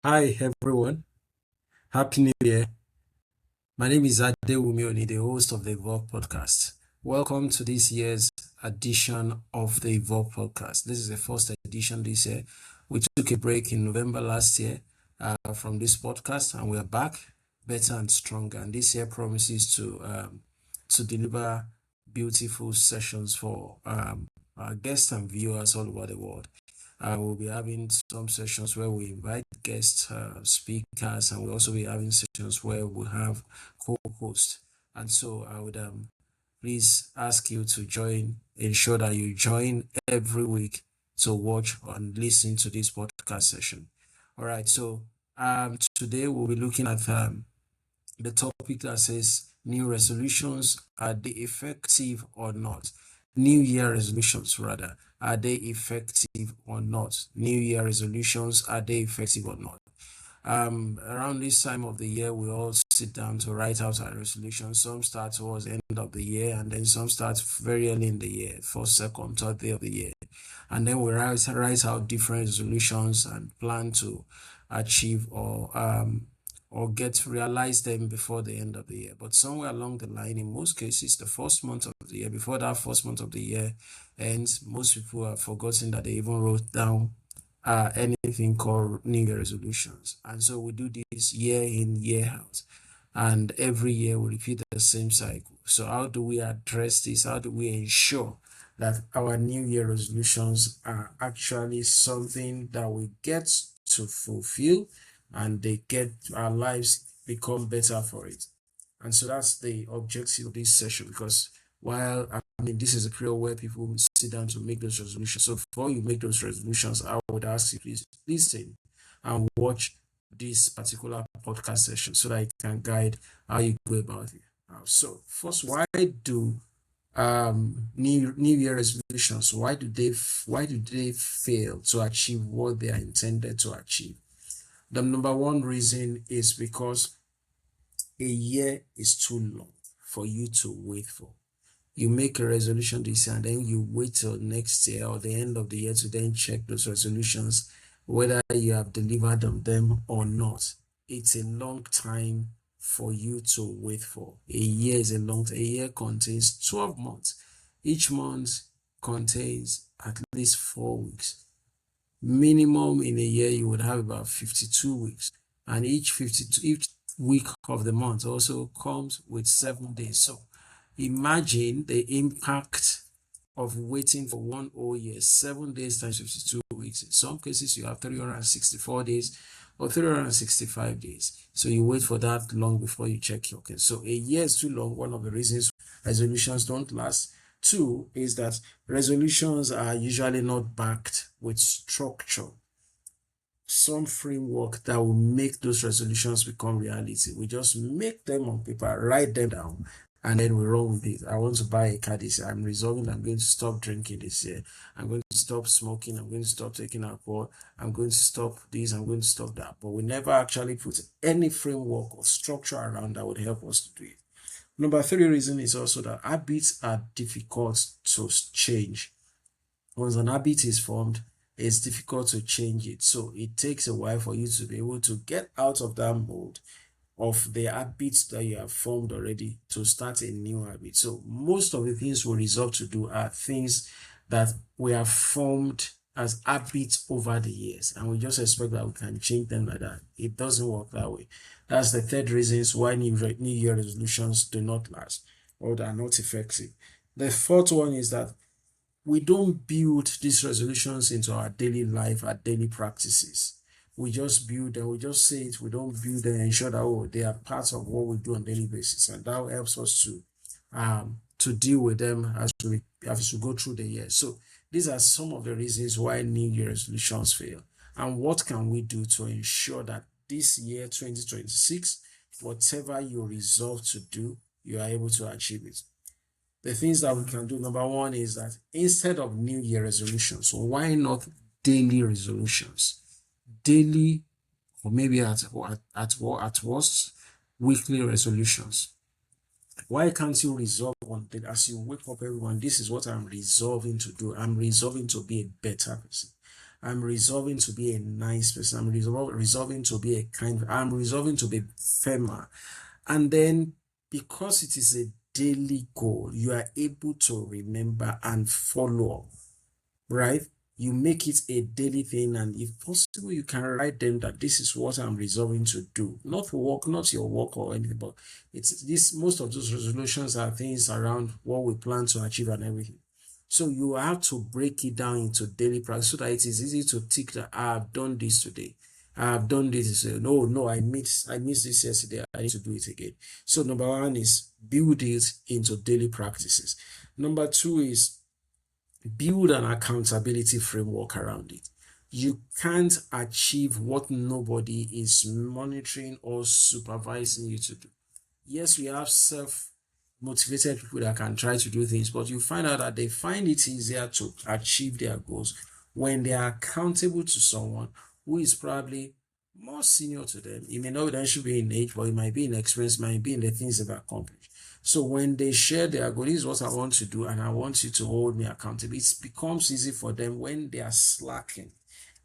Hi everyone, Happy New Year. My name is Adewumi Oni, the host of the E-volve podcast. Welcome to this year's edition of the E-volve podcast. This is the first edition this year. We took a break in November last year from this podcast, and we are back better and stronger. And this year promises to deliver beautiful sessions for our guests and viewers all over the world. We'll be having some sessions where we invite guest speakers, and we'll also be having sessions where we have co-host. And so I would please ask you to ensure that you join every week to watch and listen to this podcast session. All right, so today we'll be looking at the topic that says new resolutions, are they effective or not? New Year resolutions, rather, are they effective or not? New Year resolutions, are they effective or not? Around this time of the year, we all sit down to write out our resolutions. Some start towards the end of the year, and then some start very early in the year, first, second, third day of the year. And then we write out different resolutions and plan to achieve or get realize them before the end of the year. But somewhere along the line, in most cases, the first month of the year, before that first month of the year ends, most people have forgotten that they even wrote down anything called New Year resolutions. And so we do this year in, year out. And every year we repeat the same cycle. So, how do we address this? How do we ensure that our New Year resolutions are actually something that we get to fulfill and they get our lives become better for it? And so that's the objective of this session, because while this is a period where people sit down to make those resolutions. So before you make those resolutions, I would ask you please listen and watch this particular podcast session so that it can guide how you go about it. So first, why do New Year resolutions, why do they fail to achieve what they are intended to achieve? The number one reason is because a year is too long for you to wait for. You make a resolution this year and then you wait till next year or the end of the year to then check those resolutions, whether you have delivered on them or not. It's a long time for you to wait for. A year contains 12 months. Each month contains at least 4 weeks. Minimum in a year, you would have about 52 weeks. And each week of the month also comes with 7 days. So imagine the impact of waiting for one whole year, 7 days times 52 weeks. In some cases, you have 364 days or 365 days. So you wait for that long before you check your case. So a year is too long. One of the reasons resolutions don't last. Two is that resolutions are usually not backed with structure, some framework that will make those resolutions become reality. We just make them on paper, write them down, and then we run with it. I want to buy a car this year. I'm resolving I'm going to stop drinking this year. I'm going to stop smoking. I'm going to stop taking alcohol. I'm going to stop this. I'm going to stop that. But we never actually put any framework or structure around that would help us to do it. Number three reason is also that habits are difficult to change. Once an habit is formed, it's difficult to change it. So it takes a while for you to be able to get out of that mode of the habits that you have formed already to start a new habit. So most of the things we resolve to do are things that we have formed as habits over the years, and we just expect that we can change them like that. It doesn't work that way. That's the third reasons why New Year resolutions do not last or they are not effective. The fourth one is that we don't build these resolutions into our daily life, our daily practices. We just build them, we just say it, we don't build them and ensure that they are part of what we do on a daily basis. And that helps us to deal with them as we go through the year. So these are some of the reasons why New Year resolutions fail. And what can we do to ensure that this year, 2026, whatever you resolve to do, you are able to achieve it? The things that we can do, number one, is that instead of New Year resolutions, why not daily resolutions? Daily, or maybe at worst, weekly resolutions. Why can't you resolve one thing as you wake up, everyone? This is what I'm resolving to do. I'm resolving to be a better person. I'm resolving to be a nice person. I'm resolving to be a kind. I'm resolving to be firmer. And then because it is a daily goal, you are able to remember and follow up, right? You make it a daily thing, and if possible, you can write them that this is what I'm resolving to do. Not work, not your work or anything, but it's this. Most of those resolutions are things around what we plan to achieve and everything. So you have to break it down into daily practice so that it is easy to tick that I've done this today. I've done this. No, I missed this yesterday. I need to do it again. So number one is build it into daily practices. Number two is build an accountability framework around it. You can't achieve what nobody is monitoring or supervising you to do. Yes, we have self-motivated people that can try to do things, but you find out that they find it easier to achieve their goals when they are accountable to someone who is probably more senior to them. It may not necessarily be in age, but it might be in experience, might be in the things they've accomplished. So when they share their goal, this is what I want to do, and I want you to hold me accountable. It becomes easy for them when they are slacking,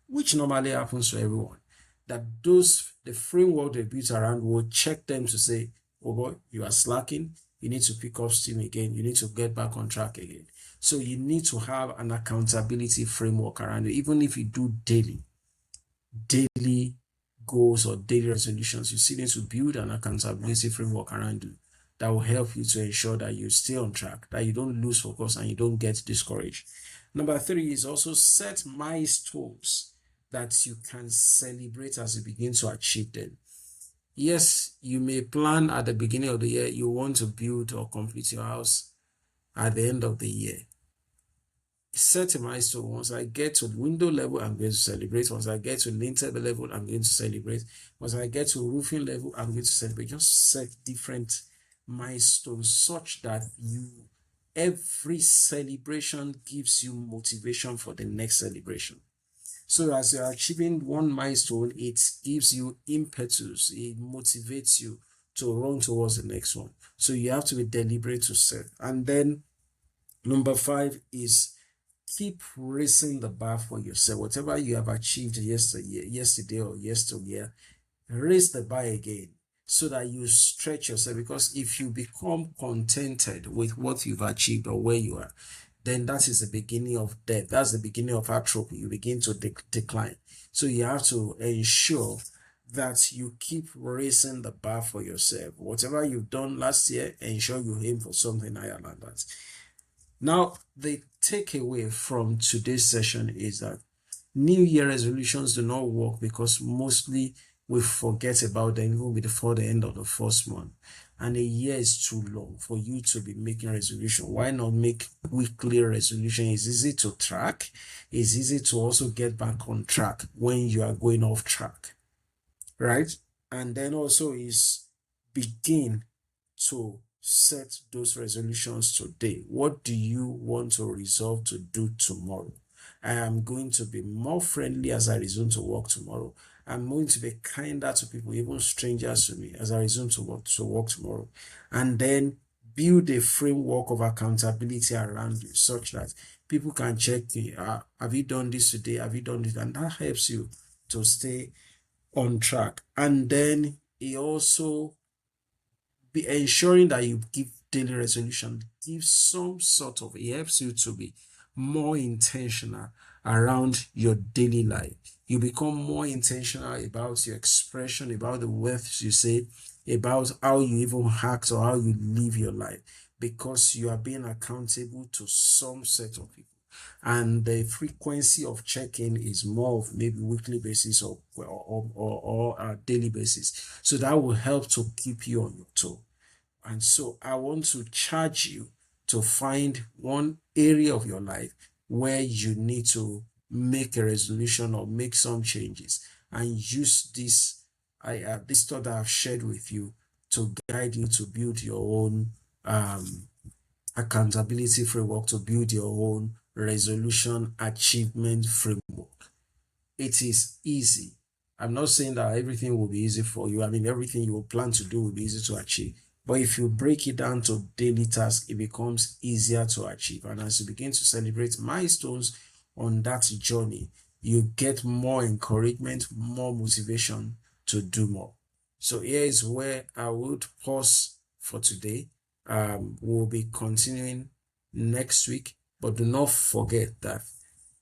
which normally happens to everyone. That the framework they built around will check them to say, oh boy, you are slacking. You need to pick up steam again. You need to get back on track again. So you need to have an accountability framework around it, even if you do daily goals or daily resolutions. You still need to build an accountability framework around you that will help you to ensure that you stay on track, that you don't lose focus and you don't get discouraged. Number three is also set milestones that you can celebrate as you begin to achieve them. Yes, you may plan at the beginning of the year, you want to build or complete your house at the end of the year. Set a milestone. Once I get to window level, I'm going to celebrate. Once I get to lintel level, I'm going to celebrate. Once I get to roofing level, I'm going to celebrate. Just set different milestones such that every celebration gives you motivation for the next celebration. So as you're achieving one milestone, it gives you impetus. It motivates you to run towards the next one. So you have to be deliberate to set. And then number five is keep raising the bar for yourself. Whatever you have achieved yesterday or yesteryear, raise the bar again so that you stretch yourself. Because if you become contented with what you've achieved or where you are, then that is the beginning of death. That's the beginning of atrophy. You begin to decline. So you have to ensure that you keep raising the bar for yourself. Whatever you've done last year, ensure you aim for something higher than that. Now, the takeaway from today's session is that New Year resolutions do not work because mostly we forget about them even before the end of the first month. And a year is too long for you to be making resolution. Why not make weekly resolution? It's easy to track. It's easy to also get back on track when you are going off track, right? And then also is begin to set those resolutions today. What do you want to resolve to do tomorrow? I am going to be more friendly as I resume to work tomorrow. I'm going to be kinder to people, even strangers to me, as I resume to work tomorrow. And then build a framework of accountability around you such that people can check you. Have you done this today? Have you done this? And that helps you to stay on track. And then it also be ensuring that you give daily resolution, give some sort of, it helps you to be more intentional around your daily life. You become more intentional about your expression, about the words you say, about how you even act or how you live your life, because you are being accountable to some set of people. And the frequency of check-in is more of maybe weekly basis or a daily basis. So that will help to keep you on your toe. And so I want to charge you to find one area of your life where you need to make a resolution or make some changes, and use this thought that I've shared with you to guide you to build your own accountability framework, to build your own resolution achievement framework. It is easy. I'm not saying that everything will be easy for you. I mean, everything you will plan to do will be easy to achieve. But if you break it down to daily tasks, it becomes easier to achieve. And as you begin to celebrate milestones on that journey, you get more encouragement, more motivation to do more. So here is where I would pause for today. We'll be continuing next week, but do not forget that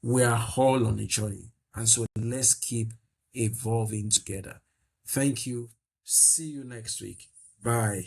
we are all on a journey. And so let's keep evolving together. Thank you. See you next week. Bye.